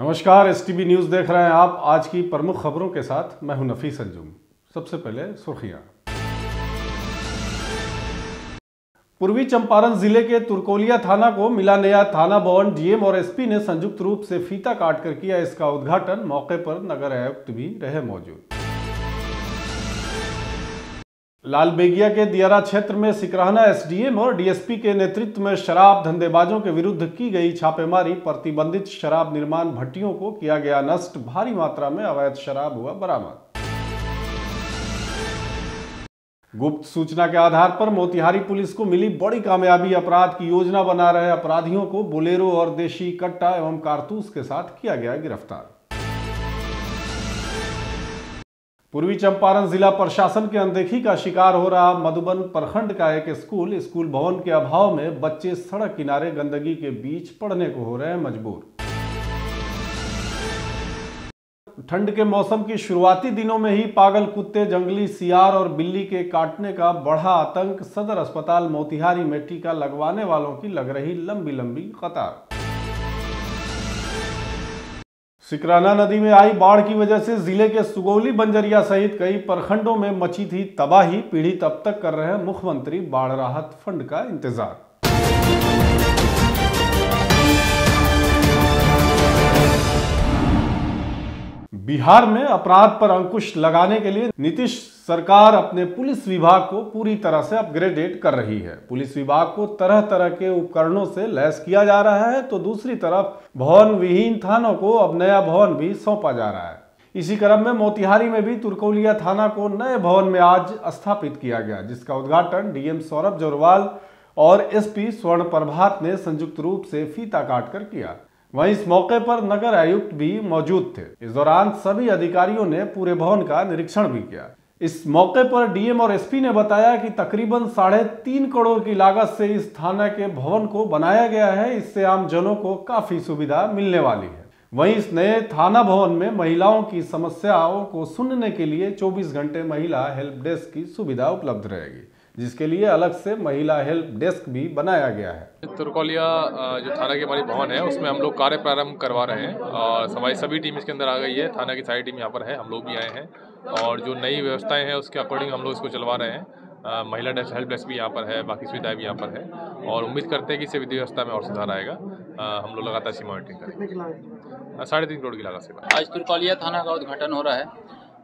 नमस्कार, STB news देख रहे हैं आप। आज की प्रमुख खबरों के साथ मैं हूं नफीस अंजुम। सबसे पहले सुर्खियां। पूर्वी चंपारण जिले के तुरकोलिया थाना को मिला नया थाना भवन। डीएम और एसपी ने संयुक्त रूप से फीता काटकर किया इसका उद्घाटन। मौके पर नगर आयुक्त भी रहे मौजूद। लालबेगिया के दियारा क्षेत्र में सिकरहना एसडीएम और डीएसपी के नेतृत्व में शराब धंधेबाजों के विरुद्ध की गई छापेमारी। प्रतिबंधित शराब निर्माण भट्टियों को किया गया नष्ट। भारी मात्रा में अवैध शराब हुआ बरामद। गुप्त सूचना के आधार पर मोतिहारी पुलिस को मिली बड़ी कामयाबी। अपराध की योजना बना रहे अपराधियों को बोलेरो और देशी कट्टा एवं कारतूस के साथ किया गया गिरफ्तार। पूर्वी चंपारण जिला प्रशासन की अनदेखी का शिकार हो रहा मधुबन प्रखंड का एक स्कूल भवन के अभाव में बच्चे सड़क किनारे गंदगी के बीच पढ़ने को हो रहे हैं मजबूर। ठंड के मौसम की शुरुआती दिनों में ही पागल कुत्ते, जंगली सियार और बिल्ली के काटने का बढ़ा आतंक। सदर अस्पताल मोतिहारी में टीका लगवाने वालों की लग रही लंबी लंबी कतार। सिकरहना नदी में आई बाढ़ की वजह से जिले के सुगौली, बंजरिया सहित कई प्रखंडों में मची थी तबाही। पीड़ित अब तक कर रहे हैं मुख्यमंत्री बाढ़ राहत फंड का इंतजार। बिहार में अपराध पर अंकुश लगाने के लिए नीतीश सरकार अपने पुलिस विभाग को पूरी तरह से अपग्रेडेड कर रही है। पुलिस विभाग को तरह तरह के उपकरणों से लैस किया जा रहा है, तो दूसरी तरफ भवन विहीन थानों को अब नया भवन भी सौंपा जा रहा है। इसी क्रम में मोतिहारी में भी तुरकोलिया थाना को नए भवन में आज स्थापित किया गया, जिसका उद्घाटन डीएम सौरभ जोरवाल और एसपी स्वर्ण प्रभात ने संयुक्त रूप से फीता काटकर किया। वहीं इस मौके पर नगर आयुक्त भी मौजूद थे। इस दौरान सभी अधिकारियों ने पूरे भवन का निरीक्षण भी किया। इस मौके पर डीएम और एसपी ने बताया कि तकरीबन 3.5 करोड़ की लागत से इस थाना के भवन को बनाया गया है। इससे आम जनों को काफी सुविधा मिलने वाली है। वहीं इस नए थाना भवन में महिलाओं की समस्याओं को सुनने के लिए 24 घंटे महिला हेल्प डेस्क की सुविधा उपलब्ध रहेगी, जिसके लिए अलग से महिला हेल्प डेस्क भी बनाया गया है। तुरकोलिया जो थाना की हमारी भवन है उसमें हम लोग कार्य प्रारंभ करवा रहे हैं और हमारी सभी टीम इसके अंदर आ गई है। थाना की सारी टीम यहाँ पर है, हम लोग भी आए हैं और जो नई व्यवस्थाएं हैं उसके अकॉर्डिंग हम लोग इसको चलवा रहे हैं। महिला डेस्क, हेल्प डेस्क भी यहाँ पर है, बाकी सुविधाएं भी यहाँ पर है और उम्मीद करते हैं कि इससे विधि व्यवस्था में और सुधार आएगा। हम लोग लगातार इसी मॉनिटरिंग करेंगे। 3.5 करोड़ की लागत से आज तुरकोलिया थाना का उद्घाटन हो रहा है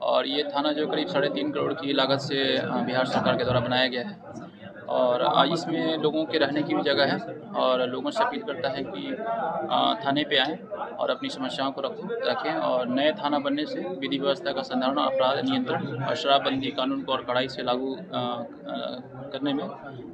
और ये थाना जो करीब 3.5 करोड़ की लागत से बिहार सरकार के द्वारा बनाया गया है और आज इसमें लोगों के रहने की भी जगह है और लोगों से अपील करता है कि थाने पे आएँ और अपनी समस्याओं को रखें और नए थाना बनने से विधि व्यवस्था का संधारण, अपराध नियंत्रण और शराबबंदी कानून को और कड़ाई से लागू करने में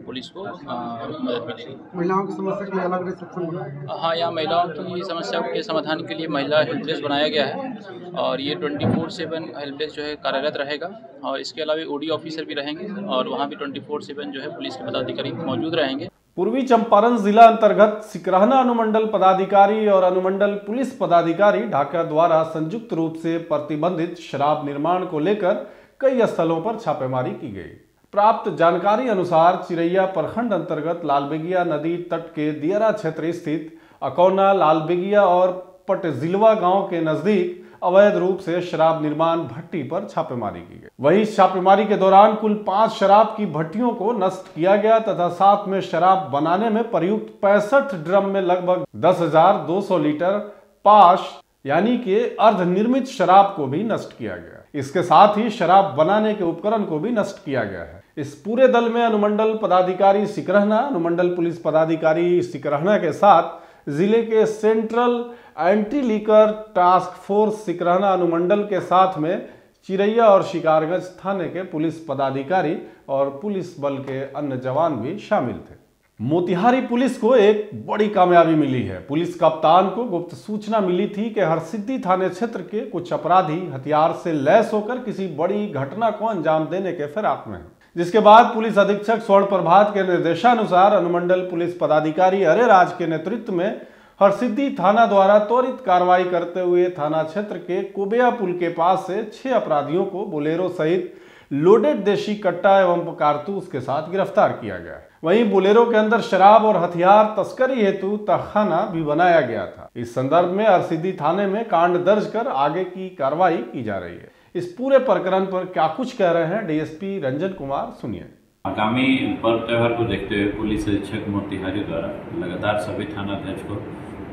पुलिस को मदद मिलेगी। महिलाओं की समस्या के लिए अलग रिसेप्शन बनाया? हाँ, यहाँ महिलाओं की समस्याओं के समाधान के लिए महिला हेल्प डेस्क बनाया गया है और ये 24/7 हेल्प डेस्क जो है कार्यरत रहेगा और इसके अलावा ओडी ऑफिसर भी रहेंगे और वहाँ भी 24/7 जो है पुलिस के पदाधिकारी मौजूद रहेंगे। पूर्वी चंपारण जिला अंतर्गत सिकरहना अनुमंडल पदाधिकारी और अनुमंडल पुलिस पदाधिकारी ढाका द्वारा संयुक्त रूप से प्रतिबंधित शराब निर्माण को लेकर कई स्थलों पर छापेमारी की गई। प्राप्त जानकारी अनुसार चिरैया प्रखंड अंतर्गत लालबेगिया नदी तट के दियारा क्षेत्र स्थित अकौना, लालबेगिया और पटजिलवा गांव के नजदीक अवैध रूप से शराब निर्माण भट्टी पर छापेमारी की गई। वहीं छापेमारी के दौरान कुल 5 शराब की भट्टियों को नष्ट किया गया तथा साथ में शराब बनाने में प्रयुक्त 65 ड्रम में लगभग 10,200 लीटर पाश यानी कि अर्धनिर्मित शराब को भी नष्ट किया गया। इसके साथ ही शराब बनाने के उपकरण को भी नष्ट किया गया है। इस पूरे दल में अनुमंडल पदाधिकारी सिकरहना, अनुमंडल पुलिस पदाधिकारी सिकरहना के साथ जिले के central anti liquor task force Sikrahna अनुमंडल के साथ में चिरैया और शिकारगंज थाने के पुलिस पदाधिकारी और पुलिस बल के अन्य जवान भी शामिल थे। मोतिहारी पुलिस को एक बड़ी कामयाबी मिली है। पुलिस कप्तान को गुप्त सूचना मिली थी कि हरसिद्धि थाने क्षेत्र के कुछ अपराधी हथियार से लैस होकर किसी बड़ी घटना को अंजाम देने के फिराक में हैं। जिसके बाद पुलिस अधीक्षक स्वर्ण प्रभात के निर्देशानुसार अनुमंडल पुलिस पदाधिकारी अरे राज के नेतृत्व में हरसिद्धि थाना द्वारा त्वरित कार्रवाई करते हुए थाना क्षेत्र के कुबेया पुल के पास से 6 अपराधियों को बोलेरो सहित लोडेड देशी कट्टा एवं कारतूस के साथ गिरफ्तार किया गया। वहीं बोलेरो के अंदर शराब और हथियार तस्करी हेतु तहखाना भी बनाया गया था। इस संदर्भ में अरसीदी थाने में कांड दर्ज कर आगे की कार्रवाई की जा रही है। इस पूरे प्रकरण पर क्या कुछ कह रहे हैं डीएसपी रंजन कुमार, सुनिए। आगामी पर्व त्यौहार को देखते हुए पुलिस अधीक्षक मोतिहारी द्वारा लगातार सभी थानाध्यक्ष को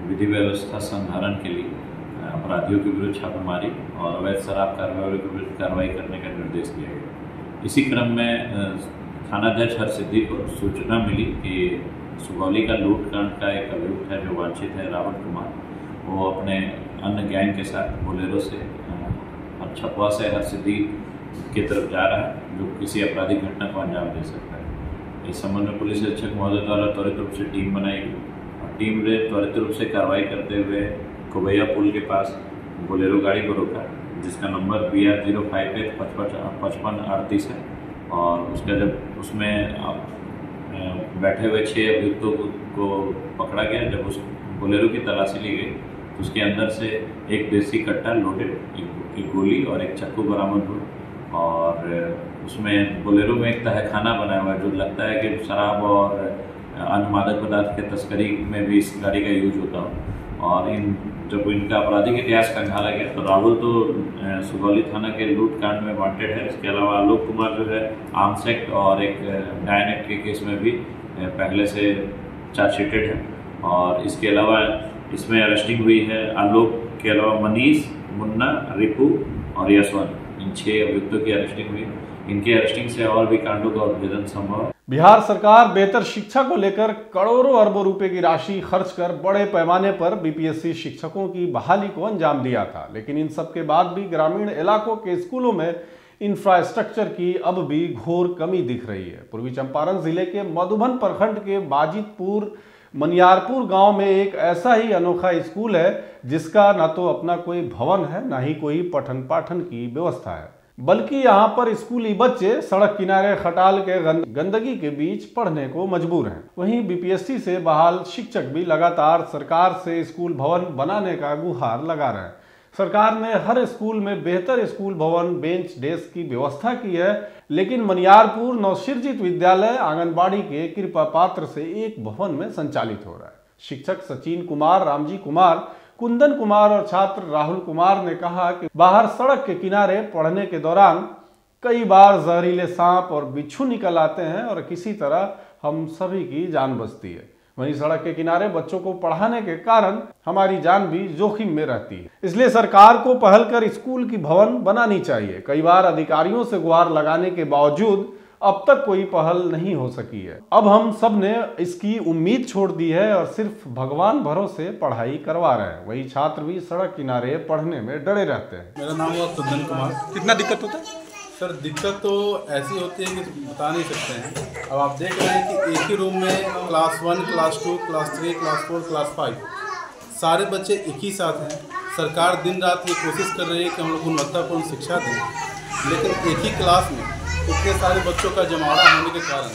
विधि व्यवस्था संधारण के लिए अपराधियों के विरुद्ध छापेमारी और अवैध शराब कारोबारियों के विरुद्ध कार्रवाई करने का निर्देश दिया गया। इसी क्रम में थानाध्यक्ष हरसिद्धि को सूचना मिली कि सुगौली का लूटकांड का एक अभियुक्त है जो वांछित है रावण कुमार, वो अपने अन्य गैंग के साथ बोलेरो से छपवा से हरसिद्धि की तरफ जा रहा है, जो किसी आपराधिक घटना को अंजाम दे सकता है। इस संबंध में पुलिस अधीक्षक महोदय द्वारा त्वरित रूप से टीम बनाई गई और टीम ने त्वरित रूप से कार्रवाई करते हुए कुबैया पुल के पास बोलेरो गाड़ी को रोका, जिसका नंबर BR 0585538 है। और उसका जब उसमें बैठे हुए 6 अभियुक्तों को पकड़ा गया। जब उस बोलेरो की तलाशी ली गई तो उसके अंदर से एक देसी कट्टा लोडेड, एक गोली और एक चाकू बरामद हुआ। और उसमें बोलेरो में एक तहखाना बनाया हुआ है, जो लगता है कि शराब और अन्य मादक पदार्थ के तस्करी में भी इस गाड़ी का यूज होता हो। और जब इनका आपराधिक इतिहास खंगाला गया तो राहुल तो सुगौली थाना के लूट कांड में वांटेड है। इसके अलावा आलोक कुमार जो है आर्म्स एक्ट और एक डायन एक्ट के केस में भी पहले से चार्जशीटेड है। और इसके अलावा इसमें अरेस्टिंग हुई है आलोक के अलावा मनीष, मुन्ना, रिपू और यशवंत, इन 6 अभियुक्तों की अरेस्टिंग हुई। इनकी अरेस्टिंग से और भी कांडों का उद्भेदन संभव है। बिहार सरकार बेहतर शिक्षा को लेकर करोड़ों अरबों रुपए की राशि खर्च कर बड़े पैमाने पर बीपीएससी शिक्षकों की बहाली को अंजाम दिया था, लेकिन इन सब के बाद भी ग्रामीण इलाकों के स्कूलों में इंफ्रास्ट्रक्चर की अब भी घोर कमी दिख रही है। पूर्वी चंपारण जिले के मधुबन प्रखंड के बाजितपुर मनियारपुर गांव में एक ऐसा ही अनोखा स्कूल है जिसका न तो अपना कोई भवन है, न ही कोई पठन पाठन की व्यवस्था है, बल्कि यहाँ पर स्कूली बच्चे सड़क किनारे खटाल के गंदगी के बीच पढ़ने को मजबूर हैं। वहीं बीपीएससी से बहाल शिक्षक भी लगातार सरकार से स्कूल भवन बनाने का गुहार लगा रहे हैं। सरकार ने हर स्कूल में बेहतर स्कूल भवन, बेंच डेस्क की व्यवस्था की है, लेकिन मनियारपुर नवसृजित विद्यालय आंगनबाड़ी के कृपा पात्र से एक भवन में संचालित हो रहा है। शिक्षक सचिन कुमार, रामजी कुमार, कुंदन कुमार और छात्र राहुल कुमार ने कहा कि बाहर सड़क के किनारे पढ़ने के दौरान कई बार जहरीले सांप और बिच्छू निकल आते हैं और किसी तरह हम सभी की जान बचती है। वहीं सड़क के किनारे बच्चों को पढ़ाने के कारण हमारी जान भी जोखिम में रहती है। इसलिए सरकार को पहल कर स्कूल की भवन बनानी चाहिए। कई बार अधिकारियों से गुहार लगाने के बावजूद अब तक कोई पहल नहीं हो सकी है। अब हम सब ने इसकी उम्मीद छोड़ दी है और सिर्फ भगवान भरोसे पढ़ाई करवा रहे हैं। वही छात्र भी सड़क किनारे पढ़ने में डरे रहते हैं। मेरा नाम है कुंदन कुमार। कितना दिक्कत होता है सर? दिक्कत तो ऐसी होती है कि बता नहीं सकते हैं। अब आप देख रहे हैं कि एक ही रूम में class 1, class 2, class 3, class 4, class 5 सारे बच्चे एक ही साथ हैं। सरकार दिन रात ये कोशिश कर रही है कि हम लोग गुणवत्तापूर्ण शिक्षा दें, लेकिन एक ही क्लास में इतने सारे बच्चों का जमावड़ा होने के कारण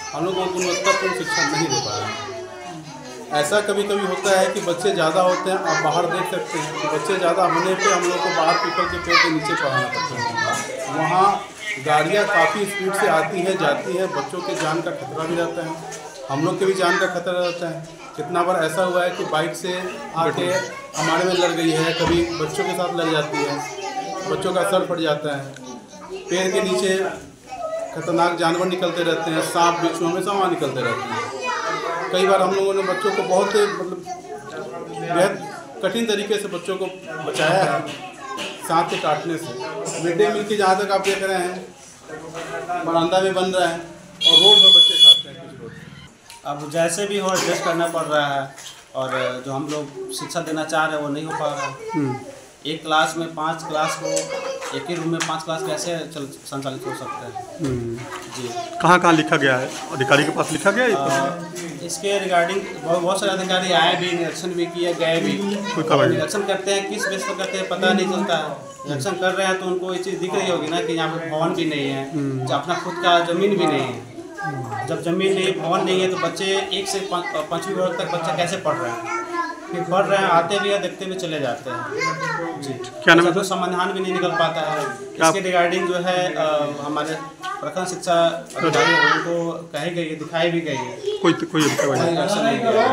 हम लोग को गुणवत्तापूर्ण शिक्षा नहीं दे पा रहे हैं। ऐसा कभी कभी होता है कि बच्चे ज़्यादा होते हैं, आप बाहर देख सकते हैं कि बच्चे ज़्यादा होने पे हम लोग को बाहर पीपल के पेड़ के नीचे पढ़ाना पड़ता है। वहाँ गाड़ियाँ काफ़ी स्पीड से आती है जाती है, बच्चों के जान का खतरा भी रहता है, हम लोग के भी जान का खतरा रहता है। कितना बार ऐसा हुआ है कि बाइक से आके हमारे में लड़ गई है, कभी बच्चों के साथ लड़ जाती है, बच्चों का सर फट जाता है। पेड़ के नीचे खतरनाक जानवर निकलते रहते हैं, सांप बिच्छू हमेशा वहाँ निकलते रहते हैं। कई बार हम लोगों ने बच्चों को बहुत बेहद कठिन तरीके से बच्चों को बचाया है सांप के काटने से। मिड डे मील की जहाँ तक आप देख रहे हैं बरामदा में बन रहा है और रोड पर बच्चे खाते हैं कुछ लोग। अब जैसे भी हो एडजस्ट करना पड़ रहा है और जो हम लोग शिक्षा देना चाह रहे हैं वो नहीं हो पा रहा है। एक क्लास में 5 क्लास को एक ही रूम में 5 क्लास कैसे संचालित हो सकता है? जी, कहाँ लिखा गया है? अधिकारी के पास लिखा गया है? इसके रिगार्डिंग बहुत सारे अधिकारी आए भी, निरीक्षण भी किए, गए भी। निरीक्षण करते हैं, किस बेस पर करते हैं पता नहीं चलता है। निरीक्षण कर रहे हैं तो उनको ये चीज़ दिख रही होगी ना कि यहाँ पर भवन भी नहीं है, अपना खुद का ज़मीन भी नहीं है। जब ज़मीन नहीं, भवन नहीं है तो बच्चे 1 से 5वीं वर्ग तक बच्चे कैसे पढ़ रहे हैं? फिर पढ़ रहे हैं, आते भी है, देखते भी चले जाते हैं जी। क्या नाम है? कोई समाधान भी नहीं निकल पाता है इसके रिगार्डिंग जो है हमारे प्रखंड शिक्षा अधिकारी उनको कही गई है, दिखाई भी गई है, कोई एक्शन नहीं लिया।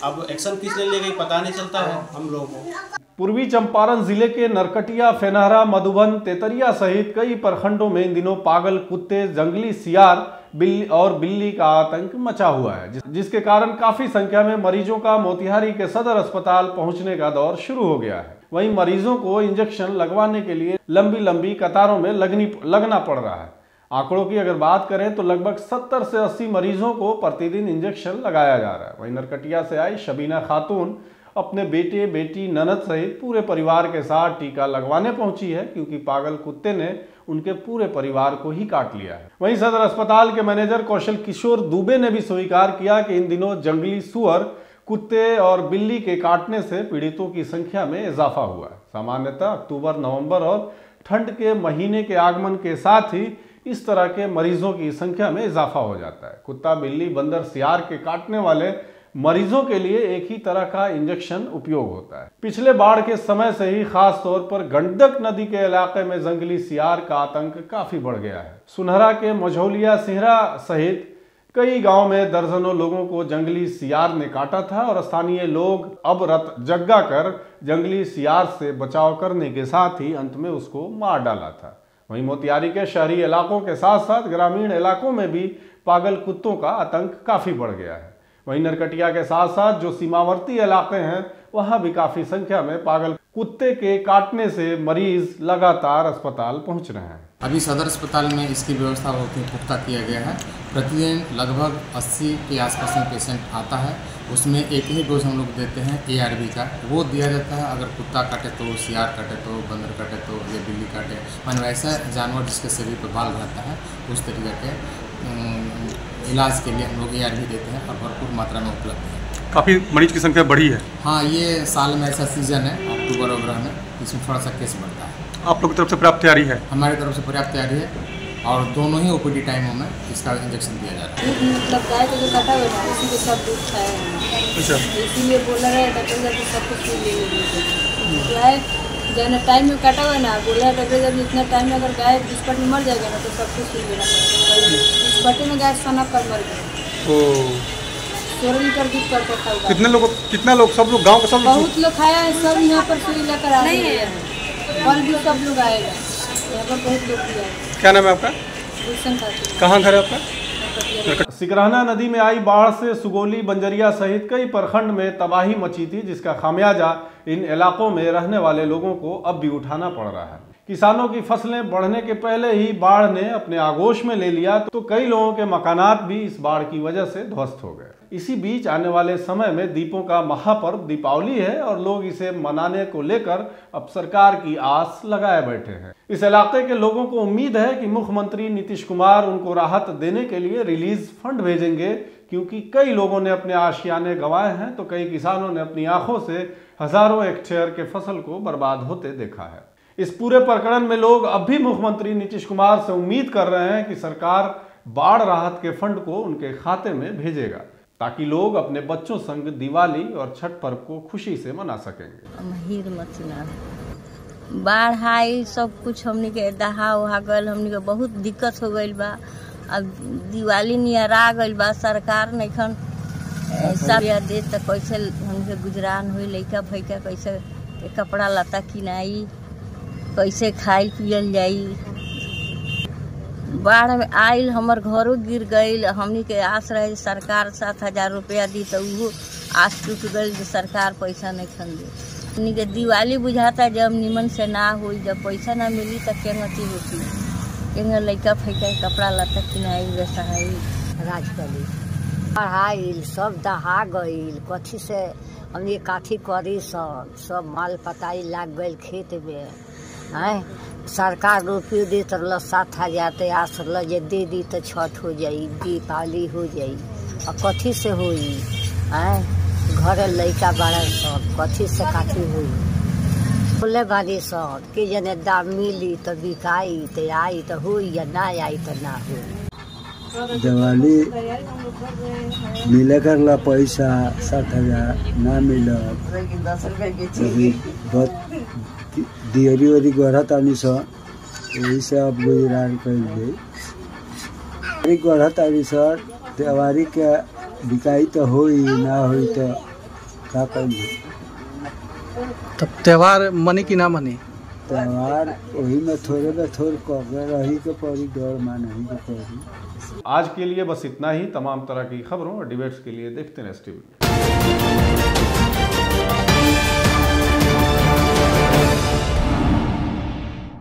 अब एक्शन किस लिए ले गई पता नहीं चलता है हम लोगों को। पूर्वी चंपारण जिले के नरकटिया, फेनहरा, मधुबन, तेतरिया सहित कई प्रखंडों में इन दिनों पागल कुत्ते, जंगली सियार, बिल्ली का आतंक मचा हुआ है, जिसके कारण काफी संख्या में मरीजों का मोतिहारी के सदर अस्पताल पहुंचने का दौर शुरू हो गया है। वहीं मरीजों को इंजेक्शन लगवाने के लिए लंबी लंबी कतारों में लगना पड़ रहा है। आंकड़ों की अगर बात करें तो लगभग 70 से 80 मरीजों को प्रतिदिन इंजेक्शन लगाया जा रहा है। वहीं नरकटिया से आई शबीना खातून अपने बेटे, बेटी, ननद सहित पूरे परिवार के साथ टीका लगवाने पहुंची है, क्योंकि पागल कुत्ते ने उनके पूरे परिवार को ही काट लिया है। वहीं सदर अस्पताल के मैनेजर कौशल किशोर दुबे ने भी स्वीकार किया कि इन दिनों जंगली सुअर, कुत्ते और बिल्ली के काटने से पीड़ितों की संख्या में इजाफा हुआ है। सामान्यतः अक्टूबर, नवंबर और ठंड के महीने के आगमन के साथ ही इस तरह के मरीजों की संख्या में इजाफा हो जाता है। कुत्ता, बिल्ली, बंदर, सियार के काटने वाले मरीजों के लिए एक ही तरह का इंजेक्शन उपयोग होता है। पिछले बाढ़ के समय से ही खास तौर पर गंडक नदी के इलाके में जंगली सियार का आतंक काफी बढ़ गया है। सुनहरा के मझौलिया, सिहरा सहित कई गांव में दर्जनों लोगों को जंगली सियार ने काटा था और स्थानीय लोग अब रत जगा कर जंगली सियार से बचाव करने के साथ ही अंत में उसको मार डाला था। वहीं मोतिहारी के शहरी इलाकों के साथ साथ ग्रामीण इलाकों में भी पागल कुत्तों का आतंक काफी बढ़ गया है। वहीं नरकटिया के साथ साथ जो सीमावर्ती इलाके हैं वहां भी काफी संख्या में पागल कुत्ते के काटने से मरीज लगातार अस्पताल पहुंच रहे हैं। अभी सदर अस्पताल में इसकी व्यवस्था बहुत ही पुख्ता किया गया है। प्रतिदिन लगभग 80 के आसपास में पेशेंट आता है, उसमें एक ही डोज हम लोग देते हैं ARV का, वो दिया जाता है। अगर कुत्ता काटे तो, सियार काटे तो, बंदर काटे तो, या बिल्ली काटे, मान वैसा जानवर जिसके शरीर पर बाल रहता है उस तरीके के इलाज के लिए हम लोग ARV देते हैं और भरपूर मात्रा में उपलब्ध है। काफ़ी मरीज की संख्या बढ़ी है। हाँ, ये साल में ऐसा सीजन है अक्टूबर वगैरह में, इसमें थोड़ा सा केस बढ़ता है। आप लोग की तरफ से पर्याप्त तैयारी है? हमारी तरफ से पर्याप्त तैयारी है और दोनों ही OPD टाइमों में इसका इंजेक्शन दिया जा रहा है। मतलब गाय को जो कटा हुआ है उसी के सब दूध खाया है। अच्छा, इसीलिए बोला है डॉक्टर साहब सब कुछ ले लीजिए। क्या है जब टाइम में कटा हुआ है ना, बोला है डॉक्टर साहब इतना टाइम में अगर गाय इस पट में मर जाएगा ना तो सब कुछ ले लेना पड़ेगा। इस पट्टे में गाय सना कर मर गई। 16 लीटर दूध करता था। कितना लोग सब लोग गाँव का सब बहुत लोग खाया है, सब यहाँ पर सुई लेकर आ रहे हैं। कल भी सब लोग आएगा, यहाँ पर बहुत लोग भी आए। क्या नाम है आपका? कहाँ घर है आपका? सिकरहना नदी में आई बाढ़ से सुगोली, बंजरिया सहित कई प्रखंड में तबाही मची थी, जिसका खामियाजा इन इलाकों में रहने वाले लोगों को अब भी उठाना पड़ रहा है। किसानों की फसलें बढ़ने के पहले ही बाढ़ ने अपने आगोश में ले लिया, तो कई लोगों के मकानात भी इस बाढ़ की वजह से ध्वस्त हो गए। इसी बीच आने वाले समय में दीपों का महापर्व दीपावली है और लोग इसे मनाने को लेकर अब सरकार की आस लगाए बैठे हैं। इस इलाके के लोगों को उम्मीद है कि मुख्यमंत्री नीतीश कुमार उनको राहत देने के लिए रिलीज फंड भेजेंगे, क्योंकि कई लोगों ने अपने आशियाने गंवाए हैं तो कई किसानों ने अपनी आंखों से हजारों हेक्टेयर के फसल को बर्बाद होते देखा है। इस पूरे प्रकरण में लोग अब भी मुख्यमंत्री नीतीश कुमार से उम्मीद कर रहे हैं कि सरकार बाढ़ राहत के फंड को उनके खाते में भेजेगा, ताकि लोग अपने बच्चों संग दिवाली और छठ पर्व को खुशी से मना सकेंगे। बाढ़ आई, सब कुछ हमनी के दहा उहा गल, हमनी के बहुत दिक्कत हो गई बा। अब दिवाली नियर आ गई बा, सरकार नइखन सब दे तो कैसे हमनी के गुजरान हुई, लइका फैका कैसे कपड़ा लता किनाई, कैसे खाइल पियल जाई। बाढ़ में आइल हमर घरों गिर गई, हमनी के आस रहे सरकार 7,000 रुपया दी तो वो आस टूट गई, सरकार पैसा नहीं खन दे। हमनी के दिवाली बुझाता जब निमन से ना हुई, जब पैसा ना मिली तो केंगती होती, केंग लइका फैका कपड़ा लता किनाई रसहाई राजकली पढ़ाई सब दहा गई। कथी से हमनी काठी करी, सब माल पताई लाग गई खेत में। आए सरकार रुपये दी तो 7,000 तो आस जे दे दी तो छठ हो जाई, दीपावली हो जाई। और कथी से हुई? आए घर लइका बड़ा सब कथी से काठी हुई? बोले बारी सब कि जने दाम मिली तो बिकाई तो आई तो हुई, या ना आई तो ना हुई। दिवाली मिले करला पैसा 60,000 ना मिल दियरी वरी गढ़ा तानी स यही से अब गुजरान कर गढ़ा तानी सर दिवाली के बिकाई तो होई ना होई तो का करेंगे। तब त्योहार मनी की ना मनी त्योहार वही में थोड़े रही के पड़ी डर मानही के पड़ी। आज के लिए बस इतना ही। तमाम तरह की खबरों और डिबेट्स के लिए देखते हैं ST वीडियो।